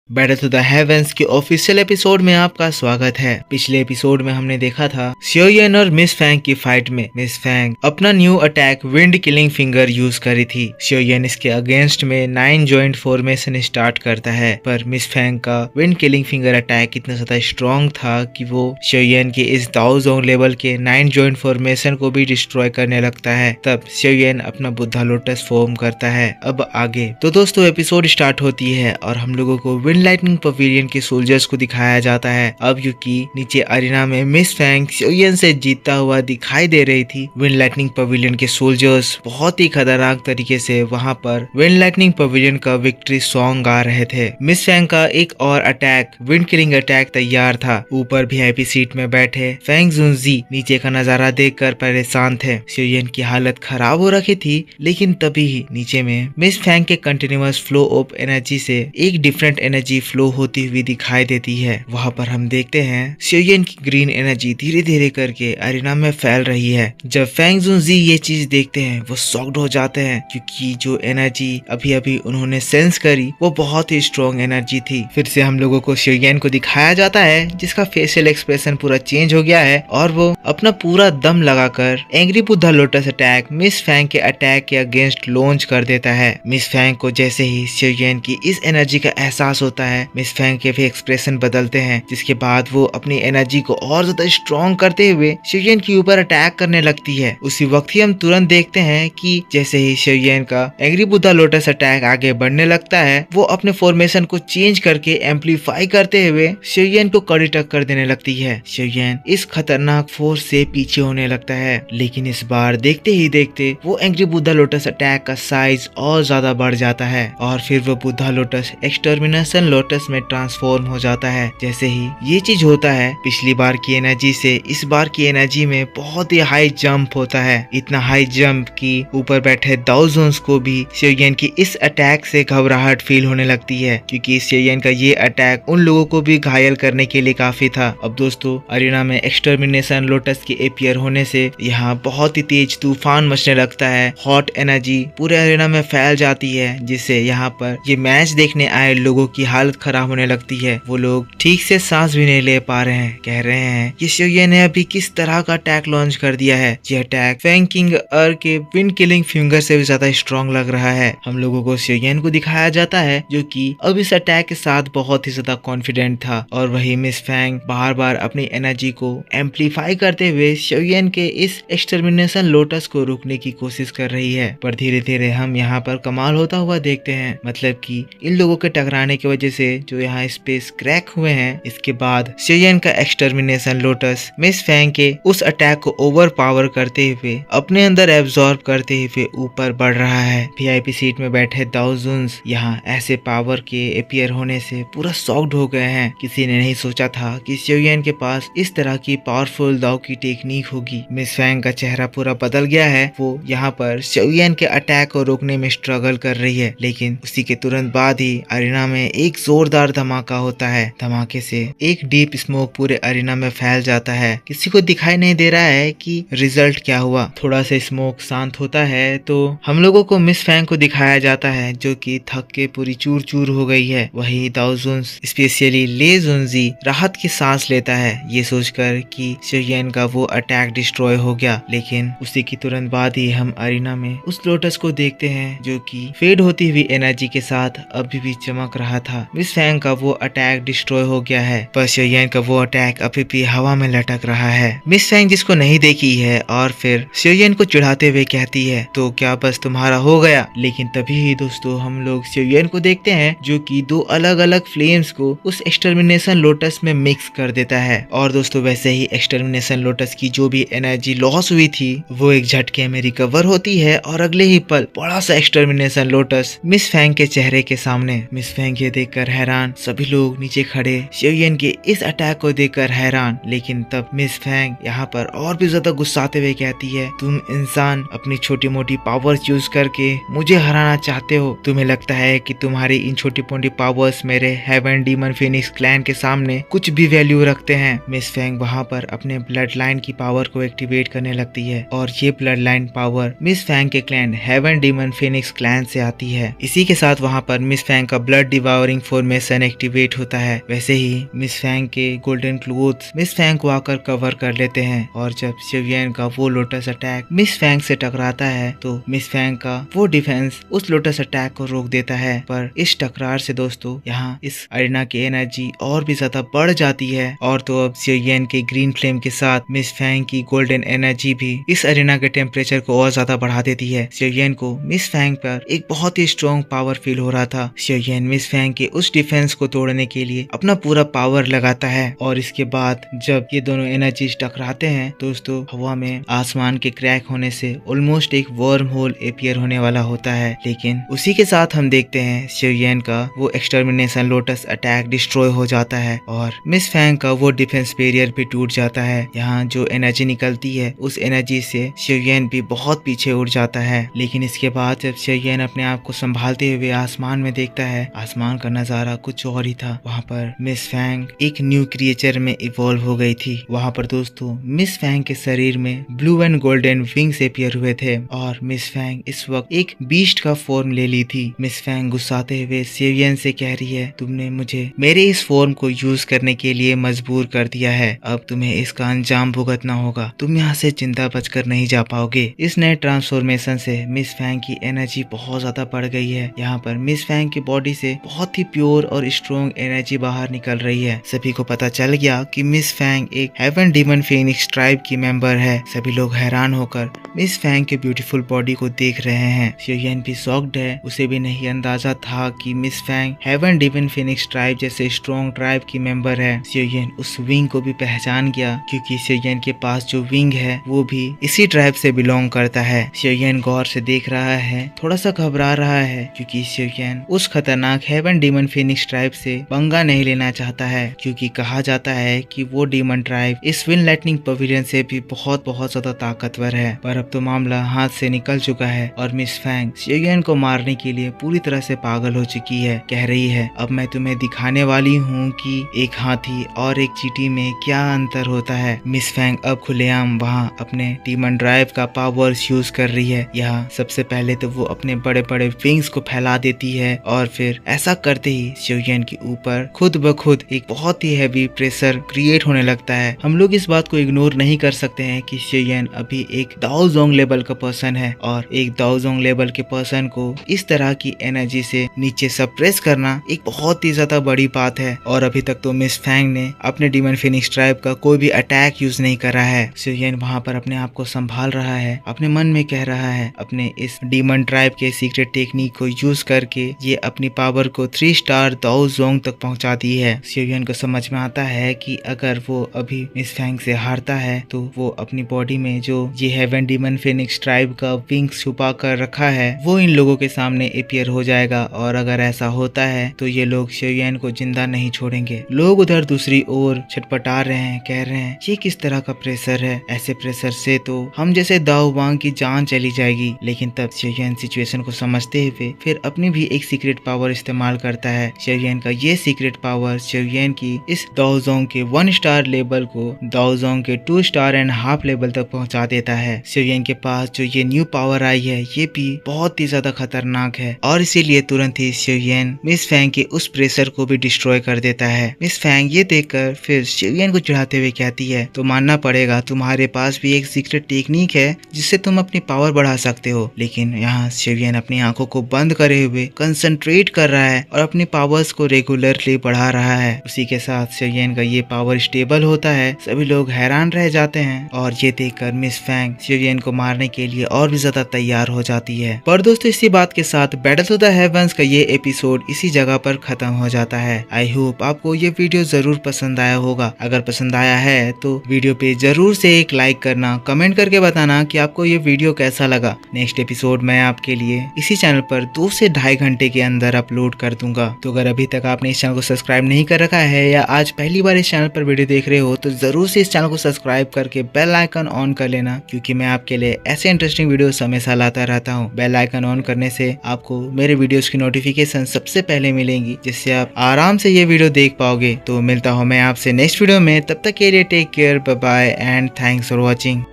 Battle to the heavens के official episode में आपका स्वागत है। पिछले एपिसोड में हमने देखा था शियोयन और मिस फैंग की फाइट में मिस फैंग अपना new attack wind killing finger use करी थी। शियोयन इसके अगेंस्ट में 9 जॉइंट फॉर्मेशन स्टार्ट करता है, पर मिस फैंग का विंड किलिंग फिंगर अटैक इतना ज्यादा स्ट्रॉन्ग था कि वो शियोयन के इस दाओ जोंग लेवल के 9 जॉइंट फॉर्मेशन को भी डिस्ट्रॉय करने लगता है। तब शियोयन अपना बुद्धा लोटस फॉर्म करता है। अब आगे तो दोस्तों एपिसोड स्टार्ट होती है और हम लोगों को विंड लाइटनिंग पवेलियन के सोल्जर्स को दिखाया जाता है। अब यूकी नीचे अरीना में मिस फैंग शियोयन से जीतता हुआ दिखाई दे रही थी। विंड लाइटनिंग पवेलियन के सोल्जर्स बहुत ही खतरनाक तरीके से वहां पर विंड लाइटनिंग पवेलियन का विक्ट्री सॉन्ग गा रहे थे। मिस फैंग का एक और अटैक विंड किलिंग अटैक तैयार था। ऊपर वीआईपी सीट में बैठे फैंग जुनजी नीचे का नजारा देखकर परेशान थे। शियोयन की हालत खराब हो रखी थी, लेकिन तभी ही नीचे में मिस फैंग के कंटिन्यूअस फ्लो ऑफ एनर्जी से एक डिफरेंट एनर्जी फ्लो होती हुई दिखाई देती है। वहां पर हम देखते हैं शियोयन की ग्रीन एनर्जी धीरे धीरे करके अरीना में फैल रही है। जब फैंग जुनजी ये चीज देखते हैं वो शॉक्ड हो जाते हैं, क्योंकि जो एनर्जी अभी अभी उन्होंने सेंस करी वो बहुत ही स्ट्रॉन्ग एनर्जी थी। फिर से हम लोगों को शियोयन को दिखाया जाता है जिसका फेशियल एक्सप्रेशन पूरा चेंज हो गया है और वो अपना पूरा दम लगाकर angry Buddha lotus attack Miss Fang के अटैक के अगेंस्ट लॉन्च कर देता है। मिस फैंग को जैसे ही शियोयन की इस एनर्जी का एहसास होता है, मिस फैंग के भी एक्सप्रेशन बदलते हैं, जिसके बाद वो अपनी एनर्जी को और ज्यादा स्ट्रॉन्ग करते हुए शियोयन के ऊपर अटैक करने लगती है। उसी वक्त ही हम तुरंत देखते हैं कि जैसे ही शियोयन का एंग्री बुद्धा लोटस अटैक आगे बढ़ने लगता है, वो अपने फॉर्मेशन को चेंज करके एम्पलीफाई करते हुए शियोयन को कड़ी टक्कर देने लगती है। शियोयन इस खतरनाक फोर्स से पीछे होने लगता है, लेकिन इस बार देखते ही देखते वो एंग्री बुद्धा लोटस अटैक का साइज और ज्यादा बढ़ जाता है और फिर वो बुद्धा लोटस एक्सटर्मिनेशन लोटस में ट्रांसफॉर्म हो जाता है। जैसे ही ये चीज होता है, पिछली बार की एनर्जी से इस बार की एनर्जी में बहुत ही हाई जंप होता है। इतना हाई जंप कि ऊपर बैठे दाओ जोंस को भी शियोयन की इस अटैक से घबराहट फील होने लगती है, क्योंकि शियोयन का ये अटैक उन लोगों को भी घायल करने के लिए काफी था। अब दोस्तों अरीना में एक्सटर्मिनेशन लोटस के एपियर होने से यहाँ बहुत ही तेज तूफान मचने लगता है। हॉट एनर्जी पूरे अरीना में फैल जाती है, जिससे यहाँ पर ये मैच देखने आए लोगों की हालत खराब होने लगती है। वो लोग ठीक से सांस भी नहीं ले पा रहे हैं। कह रहे हैं ये शियोयन ने अभी किस तरह का अटैक लॉन्च कर दिया है। ये अटैक फैंग किंग के विंड किलिंग फिंगर से भी ज्यादा स्ट्रॉन्ग लग रहा है। हम लोगों को शियोयन को दिखाया जाता है जो कि अब इस अटैक के साथ बहुत ही ज्यादा कॉन्फिडेंट था, और वही मिस फैंग बार बार अपनी एनर्जी को एम्पलीफाई करते हुए शियोयन के इस एक्सटर्मिनेशन लोटस को रोकने की कोशिश कर रही है। पर धीरे धीरे हम यहाँ पर कमाल होता हुआ देखते हैं, मतलब कि इन लोगों के टकराने की वजह से जो यहाँ स्पेस क्रैक हुए हैं, इसके बाद शियोयन का एक्सटर्मिनेशन लोटस मिस फैंग के उस अटैक को ओवर पावर करते हुए अपने अंदर एब्जॉर्ब करते हुए ऊपर बढ़ रहा है। वीआईपी सीट में बैठे दाओ जोंस यहाँ ऐसे पावर के अपियर होने से पूरा शॉक्ड हो गए हैं। किसी ने नहीं सोचा था कि शियोयन के पास इस तरह की पावरफुल दाओ की टेक्निक होगी। मिस फैंग का चेहरा पूरा बदल गया है। वो यहाँ पर शियोयन के अटैक को रोकने में स्ट्रगल कर रही है, लेकिन उसी के तुरंत बाद ही अरीना में एक जोरदार धमाका होता है। धमाके से एक डीप स्मोक पूरे अरीना में फैल जाता है। किसी को दिखाई नहीं दे रहा है कि रिजल्ट क्या हुआ। थोड़ा सा स्मोक शांत होता है तो हम लोगों को मिस फैंग को दिखाया जाता है जो कि थक के पूरी चूर चूर हो गई है। वही दाओ जोंस स्पेशली ले जुनजी राहत की सांस लेता है, ये सोचकर कि शियोयन का वो अटैक डिस्ट्रॉय हो गया। लेकिन उसी की तुरंत बाद ही हम अरीना में उस लोटस को देखते हैं जो कि फेड होती हुई एनर्जी के साथ अभी भी चमक रहा था। मिस फैंग का वो अटैक डिस्ट्रॉय हो गया है, पर शियोयन का वो अटैक अभी भी हवा में लटक रहा है। मिस फैंग जिसको नहीं देखी है और फिर शियोयन को चिढ़ाते हुए कहती है तो क्या बस तुम्हारा हो गया। लेकिन तभी ही दोस्तों हम लोग शियोयन को देखते हैं जो कि दो अलग अलग फ्लेम्स को उस एक्सटर्मिनेशन लोटस में मिक्स कर देता है। और दोस्तों वैसे ही एक्सटर्मिनेशन लोटस की जो भी एनर्जी लॉस हुई थी वो एक झटके में रिकवर होती है, और अगले ही पल बड़ा सा एक्सटर्मिनेशन लोटस मिस फैंग के चेहरे के सामने। मिस फैंग ये देखकर हैरान, सभी लोग नीचे खड़े शियोयन के इस अटैक को देखकर हैरान। लेकिन तब मिस फैंग यहाँ पर और भी ज्यादा गुस्साते हुए कहती है तुम इंसान अपनी छोटी मोटी पावर्स यूज करके मुझे हराना चाहते हो। तुम्हें लगता है कि तुम्हारी इन छोटी मोटी पावर्स मेरे हेवन डीमन फिनिक्स क्लैन के सामने कुछ भी वैल्यू रखते हैं। मिस फैंग वहाँ पर अपने ब्लड लाइन की पावर को एक्टिवेट करने लगती है, और ये blood line power miss Fang के clan heaven demon phoenix clan से आती है। इसी के साथ वहाँ पर मिस फैंग का blood devouring starring formation activate होता है। वैसे ही मिस फैंग के गोल्डन क्लोथ्स मिस फैंग को आकर कवर कर लेते हैं और जब शिवयन का वो लोटस अटैक मिस फैंग से टकराता है तो मिस फैंग का वो डिफेंस उस लोटस अटैक को रोक देता है। पर इस टकरार से दोस्तों यहाँ इस अरीना की एनर्जी और भी ज्यादा बढ़ जाती है और तो अब शिवयन के ग्रीन फ्लेम के साथ मिस फैंग की गोल्डन एनर्जी भी इस अरीना के टेम्परेचर को और ज्यादा बढ़ा देती है। शिवयन को मिस फैंग पर एक बहुत ही स्ट्रॉन्ग पावर फील हो रहा था। शिवयन मिस फैंग के उस डिफेंस को तोड़ने के लिए अपना पूरा पावर लगाता है और इसके बाद जब ये दोनों एनर्जीज टकराते हैं दोस्तों हवा में आसमान के क्रैक होने से ऑलमोस्ट एक वर्म होल अपीयर होने वाला होता है। लेकिन उसी के साथ हम देखते हैं शिवयन का वो एक्सटर्मिनेशन लोटस अटैक डिस्ट्रॉय हो जाता है और मिस फैंग का वो डिफेंस बैरियर भी टूट जाता है। यहाँ जो एनर्जी निकलती है उस एनर्जी से शिवयन भी बहुत पीछे उड़ जाता है। लेकिन इसके बाद जब शिवयन अपने आप को संभालते हुए आसमान में देखता है आसमान का नजारा कुछ और ही था। वहाँ पर मिस फैंग एक न्यू क्रिएचर में इवॉल्व हो गई थी। वहाँ पर दोस्तों मिस फैंग के शरीर में blue and golden wings appear हुए थे और मिस फैंग इस वक्त एक बीस्ट का फॉर्म ले ली थी। मिस फैंग गुस्साते हुए शिवयन से कह रही है तुमने मुझे मेरे इस फॉर्म को यूज करने के लिए मजबूर कर दिया है, अब तुम्हें इसका अंजाम भुगतना होगा, तुम यहाँ से जिंदा बचकर नहीं जा पाओगे। इस नए ट्रांसफॉर्मेशन से मिस फैंग की एनर्जी बहुत ज्यादा बढ़ गई है। यहाँ पर मिस फैंग की बॉडी से बहुत ही प्योर और स्ट्रॉन्ग एनर्जी बाहर निकल रही है। सभी को पता चल गया कि मिस फैंग एक हेवन डीमन फेनिक्स ट्राइब की मेंबर है। सभी लोग हैरान होकर मिस फैंग के ब्यूटीफुल बॉडी को देख रहे हैं। शिवयन भी शॉक्ड है, उसे भी नहीं अंदाजा था कि Miss Fang heaven demon phoenix tribe जैसे स्ट्रॉन्ग ट्राइब की मेंबर है। शिवयन उस विंग को भी पहचान गया क्योंकि शिवयन के पास जो विंग है वो भी इसी ट्राइब से बिलोंग करता है। शिवयन गौर से देख रहा है, थोड़ा सा घबरा रहा है क्योंकि शिवयन उस खतरनाक हेवन डीमन फेनिक्स ट्राइब से पंगा नहीं लेना चाहता है क्योंकि कहा जाता है कि वो डीमन ट्राइब इस विंड लाइटनिंग पवेलियन से भी बहुत ज्यादा ताकतवर है। पर अब तो मामला हाथ से निकल चुका है और मिस फैंग शिवयन को मारने के लिए पूरी तरह से पागल हो चुकी है। कह रही है अब मैं तुम्हें दिखाने वाली हूँ कि एक हाथी और एक चींटी में क्या अंतर होता है। मिस फैंग अब खुलेआम वहाँ अपने डीमन ड्राइव का पावर यूज कर रही है। यहाँ सबसे पहले तो वो अपने बड़े बड़े विंग्स को फैला देती है और फिर ऐसा करते ही शिवयन के ऊपर खुद ब खुद एक बहुत ही हैवी प्रेशर क्रिएट होने लगता है। हम लोग इस बात को इग्नोर नहीं कर सकते हैं कि शिवयन अभी एक दाओजोंग लेवल का पर्सन है और एक दाओजोंग लेवल के पर्सन को इस तरह की एनर्जी से नीचे सप्रेस करना एक बहुत ही ज्यादा बड़ी बात है। और अभी तक तो मिस फैंग ने अपने डीमन फिनिक्स ट्राइब का कोई भी अटैक यूज नहीं करा है। शिवयन वहाँ पर अपने आप को संभाल रहा है, अपने मन में कह रहा है अपने इस डीमन ट्राइब के सीक्रेट टेक्निक को यूज करके ये अपनी पावर को 3 स्टार दाओजोंग तक पहुंचा दी है। शिवयन को समझ में आता है कि अगर वो अभी मिस फैंग से हारता है तो वो अपनी बॉडी में जो ये हेवन डीमन फिनिक्स ट्राइब का विंग्स छुपा कर रखा है वो इन लोगों के सामने अपीयर हो जाएगा और अगर ऐसा होता है तो ये लोग शिवयन को जिंदा नहीं छोड़ेंगे। लोग उधर दूसरी ओर छटपटा रहे हैं, कह रहे हैं ये किस तरह का प्रेशर है, ऐसे प्रेशर से तो हम जैसे दाओ वांग की जान चली जाएगी। लेकिन तब शिवयन सिचुएशन को समझते हुए फिर अपनी भी एक सीक्रेट पावर इस्तेमाल करता है। शिवयन का ये सीक्रेट पावर शिवयन की इस दाओजोंग के 1 स्टार लेवल को दाओजोंग के 2 स्टार एंड हाफ लेवल तक पहुंचा देता है। शिवयन के पास जो ये न्यू पावर आई है ये भी बहुत ही ज्यादा खतरनाक है और इसीलिए तुरंत ही शिवयन मिस फैंग के उस प्रेशर को भी डिस्ट्रॉय कर देता है। मिस फैंग ये देखकर फिर शिवयन को चिढ़ाते हुए कहती है तो मानना पड़ेगा तुम्हारे पास भी एक सीक्रेट टेक्निक है जिससे तुम अपनी पावर बढ़ा सकते हो। लेकिन यहाँ शिवयन अपनी आंखों को बंद करे हुए कंसंट्रेट कर रहा है और अपनी पावर्स को रेगुलरली बढ़ा रहा है। उसी के साथ शिवयन का ये पावर स्टेबल होता है। सभी लोग हैरान रह जाते हैं और ये देखकर मिस फैंग शिवयन को मारने के लिए और भी ज्यादा तैयार हो जाती है। पर दोस्तों इसी बात के साथ बैटल ऑफ द हेवंस का ये एपिसोड इसी जगह पर खत्म हो जाता है। आई होप आपको ये वीडियो जरूर पसंद आया होगा। अगर पसंद आया है तो वीडियो पे जरूर से एक लाइक करना, कमेंट करके बताना कि आपको ये वीडियो कैसा लगा। नेक्स्ट एपिसोड मैं आपके लिए इसी चैनल पर 2 से ढाई घंटे के अंदर अपलोड कर दूंगा। तो अगर अभी तक आपने इस चैनल को सब्सक्राइब नहीं कर रखा है या आज पहली बार इस चैनल पर वीडियो देख रहे हो तो जरूर से इस चैनल को सब्सक्राइब करके बेल आइकन ऑन कर लेना क्योंकि मैं आपके लिए ऐसे इंटरेस्टिंग वीडियोस हमेशा लाता रहता हूँ। बेल आइकन ऑन करने से आपको मेरे वीडियोस की नोटिफिकेशन सबसे पहले मिलेंगी जिससे आप आराम से ये वीडियो देख पाओगे। तो मिलता हूँ मैं आपसे नेक्स्ट वीडियो में, तब तक के लिए take care, bye bye and thanks for watching.